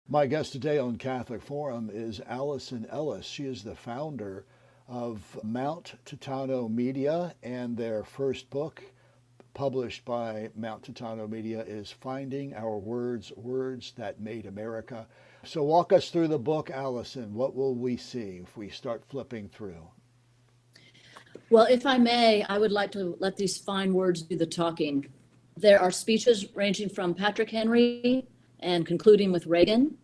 My guest today on Catholic Forum is Allison Ellis. She is the founder of Mount Titano Media, and their first book, published by Mount Titano Media, is Finding Our Words, Words That Made America. So walk us through the book, Allison. What will we see if we start flipping through? Well, if I may, I would like to let these fine words do the talking. There are speeches ranging from Patrick Henry and concluding with Reagan.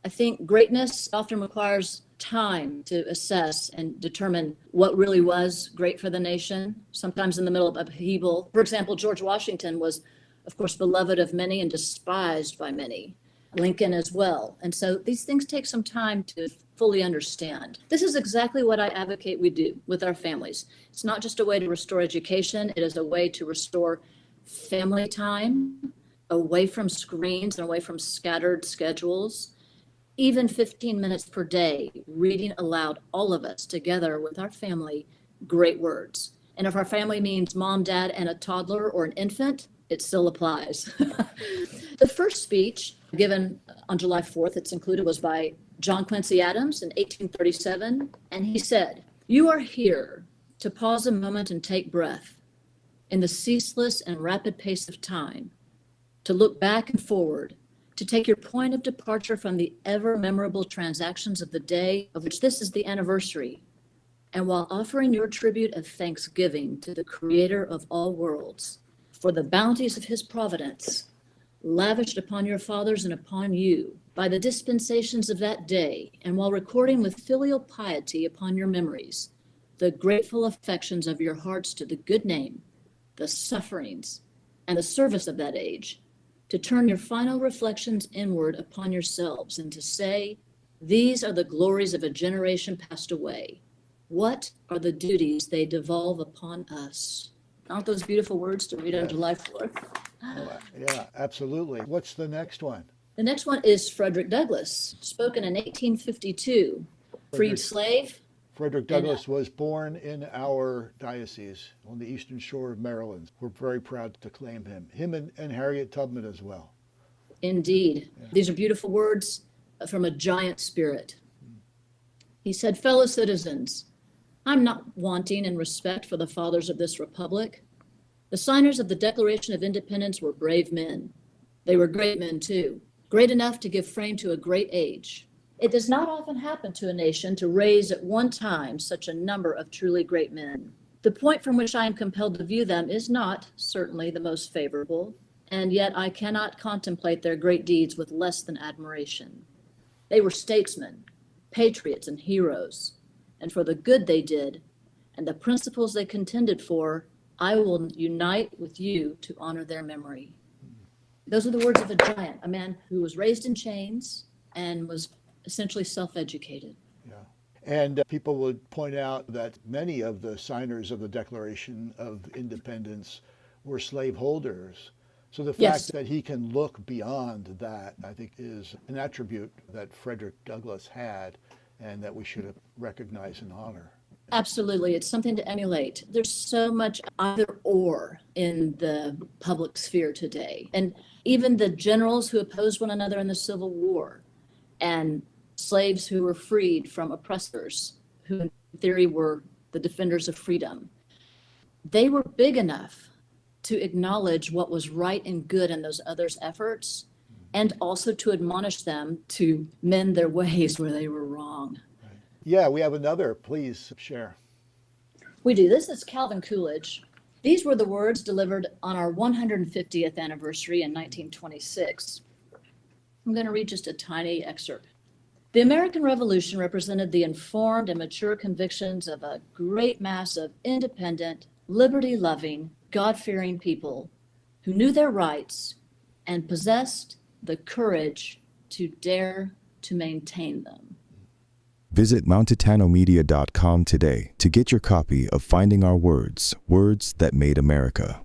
I think greatness often requires time to assess and determine what really was great for the nation, sometimes in the middle of upheaval. For example, George Washington was, of course, beloved of many and despised by many. Lincoln as well. And so these things take some time to fully understand. This is exactly what I advocate we do with our families. It's not just a way to restore education, it is a way to restore family time, away from screens and away from scattered schedules. Even 15 minutes per day, reading aloud, all of us together with our family, great words. And if our family means mom, dad, and a toddler or an infant, it still applies. The first speech given on July 4th, it's included, was by John Quincy Adams in 1837. And he said, "You are here to pause a moment and take breath in the ceaseless and rapid pace of time, to look back and forward, to take your point of departure from the ever memorable transactions of the day of which this is the anniversary, and while offering your tribute of thanksgiving to the Creator of all worlds for the bounties of his providence, lavished upon your fathers and upon you by the dispensations of that day, and while recording with filial piety upon your memories the grateful affections of your hearts to the good name, the sufferings, and the service of that age, to turn your final reflections inward upon yourselves and to say, these are the glories of a generation passed away. What are the duties they devolve upon us?" Aren't those beautiful words to read on July 4th? Yeah, absolutely. What's the next one? The next one is Frederick Douglass, spoken in 1852. Freed slave. Frederick Douglass was born in our diocese on the eastern shore of Maryland. We're very proud to claim him. Him and Harriet Tubman as well. Indeed. Yeah. These are beautiful words from a giant spirit. He said, "Fellow citizens, I'm not wanting in respect for the fathers of this republic. The signers of the Declaration of Independence were brave men. They were great men too, great enough to give frame to a great age. It does not often happen to a nation to raise at one time such a number of truly great men. The point from which I am compelled to view them is not certainly the most favorable, and yet I cannot contemplate their great deeds with less than admiration. They were statesmen, patriots, and heroes, and for the good they did and the principles they contended for, I will unite with you to honor their memory." Those are the words of a giant, a man who was raised in chains and was essentially self-educated. Yeah. And people would point out that many of the signers of the Declaration of Independence were slaveholders. So the fact that he can look beyond that, I think, is an attribute that Frederick Douglass had and that we should recognize and honor. Absolutely. It's something to emulate. There's so much either or in the public sphere today. And even the generals who opposed one another in the Civil War, and slaves who were freed from oppressors, who in theory were the defenders of freedom, they were big enough to acknowledge what was right and good in those others' efforts, and also to admonish them to mend their ways where they were wrong. Right. Yeah, we have another. Please share. We do. This is Calvin Coolidge. These were the words delivered on our 150th anniversary in 1926. I'm going to read just a tiny excerpt. "The American Revolution represented the informed and mature convictions of a great mass of independent, liberty-loving, God-fearing people who knew their rights and possessed the courage to dare to maintain them." Visit mounttitanomedia.com today to get your copy of Finding Our Words, Words That Made America.